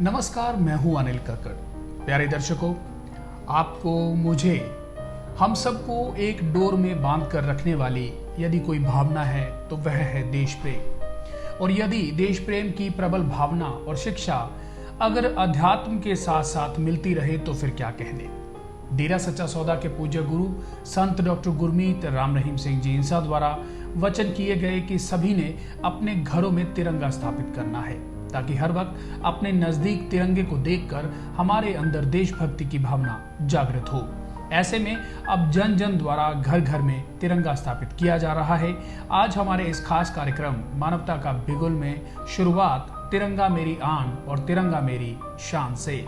नमस्कार, मैं हूं अनिल कक्कड़। प्यारे दर्शकों, आपको, मुझे, हम सबको एक डोर में बांध कर रखने वाली यदि कोई भावना है तो वह है देश प्रेम। और यदि देश प्रेम की प्रबल भावना और शिक्षा अगर अध्यात्म के साथ साथ मिलती रहे तो फिर क्या कहने। डेरा सच्चा सौदा के पूज्य गुरु संत डॉक्टर गुरमीत राम रहीम सिंह जी इंसा द्वारा वचन किए गए कि सभी ने अपने घरों में तिरंगा स्थापित करना है, ताकि हर वक्त अपने नजदीक तिरंगे को देखकर हमारे अंदर देशभक्ति की भावना जागृत हो। ऐसे में अब जन जन द्वारा घर घर में तिरंगा स्थापित किया जा रहा है। आज हमारे इस खास कार्यक्रम मानवता का बिगुल में शुरुआत तिरंगा मेरी आन और तिरंगा मेरी शान से।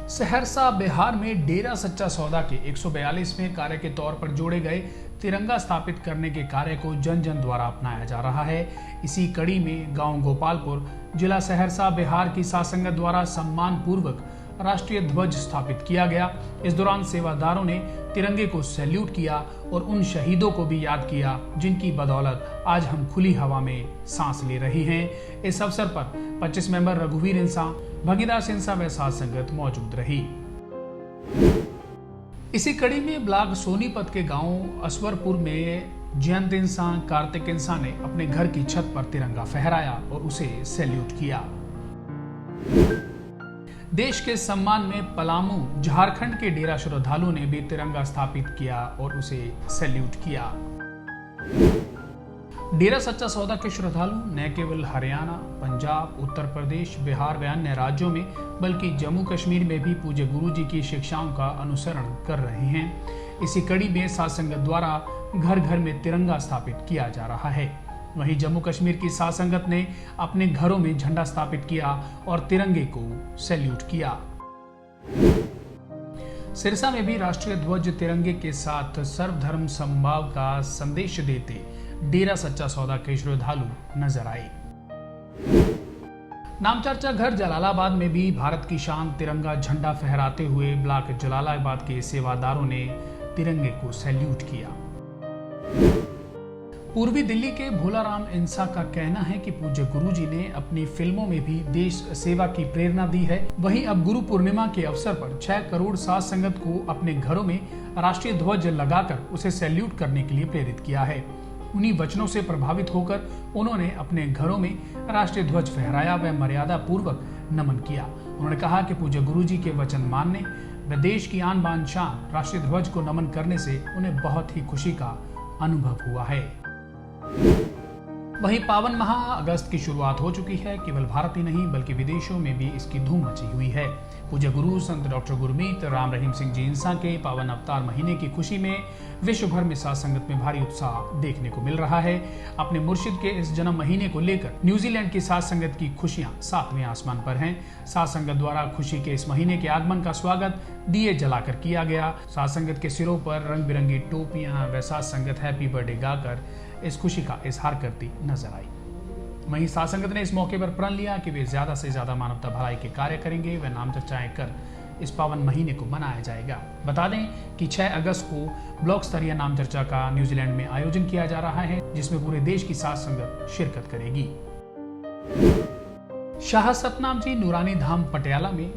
सहरसा बिहार में डेरा सच्चा सौदा के 142वें कार्य के तौर पर जोड़े गए तिरंगा स्थापित करने के कार्य को जन जन द्वारा अपनाया जा रहा है। इसी कड़ी में गांव गोपालपुर, जिला सहरसा, बिहार की साध संगत द्वारा सम्मान पूर्वक राष्ट्रीय ध्वज स्थापित किया गया। इस दौरान सेवादारों ने तिरंगे को सैल्यूट किया और उन शहीदों को भी याद किया जिनकी बदौलत आज हम खुली हवा में सांस ले रहे हैं। इस अवसर पर 25 मेंबर रघुवीर इंसा, भगीदास इंसा व साध संगत मौजूद रही। इसी कड़ी में ब्लॉक सोनीपत के गांव असवरपुर में जयंत इंसा, कार्तिक इंसा ने अपने घर की छत पर तिरंगा फहराया और उसे सैल्यूट किया। देश के सम्मान में पलामू, झारखंड के डेरा श्रद्धालु ने भी तिरंगा स्थापित किया और उसे सैल्यूट किया। डेरा सच्चा सौदा के श्रद्धालु न केवल हरियाणा, पंजाब, उत्तर प्रदेश, बिहार व अन्य राज्यों में बल्कि जम्मू कश्मीर में भी पूज्य गुरु जी की शिक्षाओं का अनुसरण कर रहे हैं। इसी कड़ी में साध संगत द्वारा घर घर में तिरंगा स्थापित किया जा रहा है। वहीं जम्मू कश्मीर की साध संगत ने अपने घरों में झंडा स्थापित किया और तिरंगे को सैल्यूट किया। सिरसा में भी राष्ट्रीय ध्वज तिरंगे के साथ सर्वधर्म समभाव का संदेश देते डेरा सच्चा सौदा के श्रद्धालु नजर आए। नामचर्चा घर जलालाबाद में भी भारत की शान तिरंगा झंडा फहराते हुए ब्लॉक जलालाबाद के सेवादारों ने तिरंगे को सैल्यूट किया। पूर्वी दिल्ली के भोलाराम इंसा का कहना है कि पूज्य गुरुजी ने अपनी फिल्मों में भी देश सेवा की प्रेरणा दी है। वहीं अब गुरु पूर्णिमा के अवसर पर 6 करोड़ साध संगत को अपने घरों में राष्ट्रीय ध्वज लगाकर उसे सैल्यूट करने के लिए प्रेरित किया है। उन्हीं वचनों से प्रभावित होकर उन्होंने अपने घरों में राष्ट्रीय ध्वज फहराया व मर्यादा पूर्वक नमन किया। उन्होंने कहा कि पूज्य गुरुजी के वचन मानने व देश की आन बान शान राष्ट्रीय ध्वज को नमन करने से उन्हें बहुत ही खुशी का अनुभव हुआ है। वहीं पावन माह अगस्त की शुरुआत हो चुकी है। केवल भारत ही नहीं बल्कि विदेशों में भी इसकी धूम मची हुई है। पूज्य गुरु संत डॉक्टर गुरमीत राम रहीम सिंह जी इंसा के पावन अवतार महीने की खुशी में विश्व भर में साध संगत में भारी उत्साह देखने को मिल रहा है। अपने मुर्शिद के इस जन्म महीने को लेकर न्यूजीलैंड की साध संगत की खुशियां 7वें आसमान पर हैं। साध संगत द्वारा खुशी के इस महीने के आगमन का स्वागत दिए जलाकर किया गया। साध संगत के सिरों पर रंग बिरंगी टोपियां व साध संगत हैप्पी बर्थडे गाकर इस खुशी का इजहार करती नजर आई। वहीं साध संगत ने इस मौके पर प्रण लिया कि वे ज्यादा से ज्यादा मानवता भलाई के कार्य करेंगे व नाम चर्चाएं कर इस पावन महीने को मनाया जाएगा। बता दें कि 6 अगस्त को ब्लॉक स्तरीय नाम चर्चा का न्यूजीलैंड में आयोजन किया जा रहा है, जिसमें पूरे देश की साध संगत शिरकत करेगी। शाह सतनाम जी नूरानी धाम पटियाला में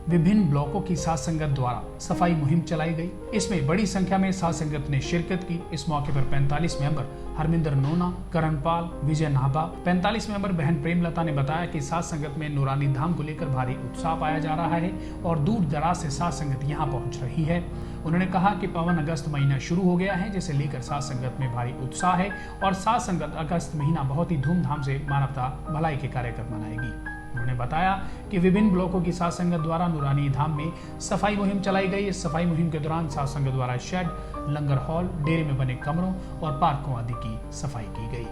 विभिन्न ब्लॉकों की साध संगत द्वारा सफाई मुहिम चलाई गई। इसमें बड़ी संख्या में साध संगत ने शिरकत की। इस मौके पर 45 मेंबर हरमिंदर नोना, करणपाल, विजय नाभा, 45 मेंबर बहन प्रेमलता ने बताया कि साध संगत में नूरानी धाम को लेकर भारी उत्साह पाया जा रहा है और दूर दराज से साध संगत यहाँ पहुंच रही है। उन्होंने कहा कि पावन अगस्त महीना शुरू हो गया है, जिसे लेकर साध संगत में भारी उत्साह है और साध संगत अगस्त महीना बहुत ही धूमधाम से मानवता भलाई के कार्यक्रम मनाएगी। उन्होंने बताया कि विभिन्न ब्लॉकों की साध संगत द्वारा नूरानी धाम में सफाई मुहिम चलाई गई। इस सफाई मुहिम के दौरान साध संगत द्वारा शेड, लंगर हॉल, डेरे में बने कमरों और पार्कों आदि की सफाई की गई।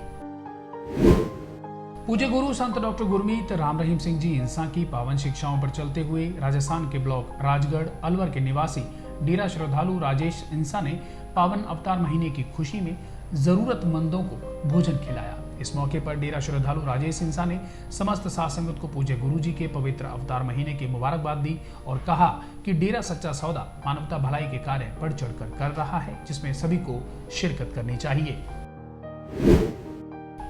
पूज्य गुरु संत डॉक्टर गुरमीत राम रहीम सिंह जी इंसा की पावन शिक्षाओं पर चलते हुए राजस्थान के ब्लॉक राजगढ़ अलवर के निवासी डेरा श्रद्धालु राजेश इंसा ने पावन अवतार महीने की खुशी में जरूरतमंदों को भोजन खिलाया। इस मौके पर डेरा श्रद्धालु राजेश इंसा ने समस्त साध संगत को पूज्य गुरु जी के पवित्र अवतार महीने की मुबारकबाद दी और कहा कि डेरा सच्चा सौदा मानवता भलाई के कार्य बढ़ चढ़कर कर रहा है, जिसमें सभी को शिरकत करनी चाहिए।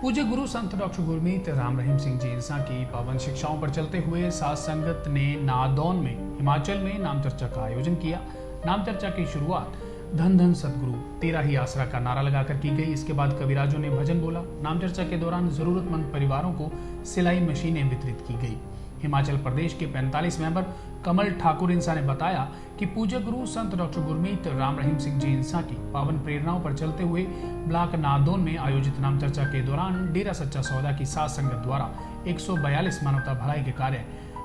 पूज्य गुरु संत डॉक्टर गुरमीत राम रहीम सिंह जी इंसा की पावन शिक्षाओं पर चलते हुए साध संगत ने नादौन में हिमाचल में नाम चर्चा का आयोजन किया। नाम चर्चा की शुरुआत धन धन सतगुरु तेरा ही आसरा का नारा लगाकर की गई। इसके बाद कविराजों ने भजन बोला। नाम चर्चा के दौरान जरूरतमंद परिवारों को सिलाई मशीनें वितरित की गई। हिमाचल प्रदेश के 45 मेंबर कमल ठाकुर इंसा ने बताया कि पूज्य गुरु संत डॉक्टर गुरमीत राम रहीम सिंह जी इंसा की पावन प्रेरणाओं पर चलते हुए ब्लॉक नादौन में आयोजित नाम चर्चा के दौरान डेरा सच्चा सौदा की साध संगत द्वारा 142 मानवता भलाई के कार्य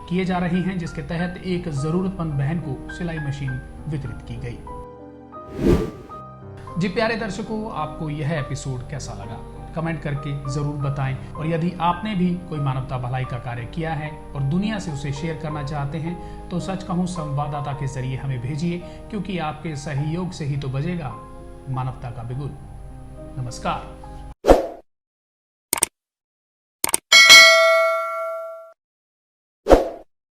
किए जा रहे हैं, जिसके तहत एक जरूरतमंद बहन को सिलाई मशीन वितरित की गई। जी प्यारे दर्शकों, आपको यह एपिसोड कैसा लगा कमेंट करके जरूर बताएं, और यदि आपने भी कोई मानवता भलाई का कार्य किया है और दुनिया से उसे शेयर करना चाहते हैं तो सच कहूं संवाददाता के जरिए हमें भेजिए, क्योंकि आपके सहयोग से ही तो बजेगा मानवता का बिगुल। नमस्कार।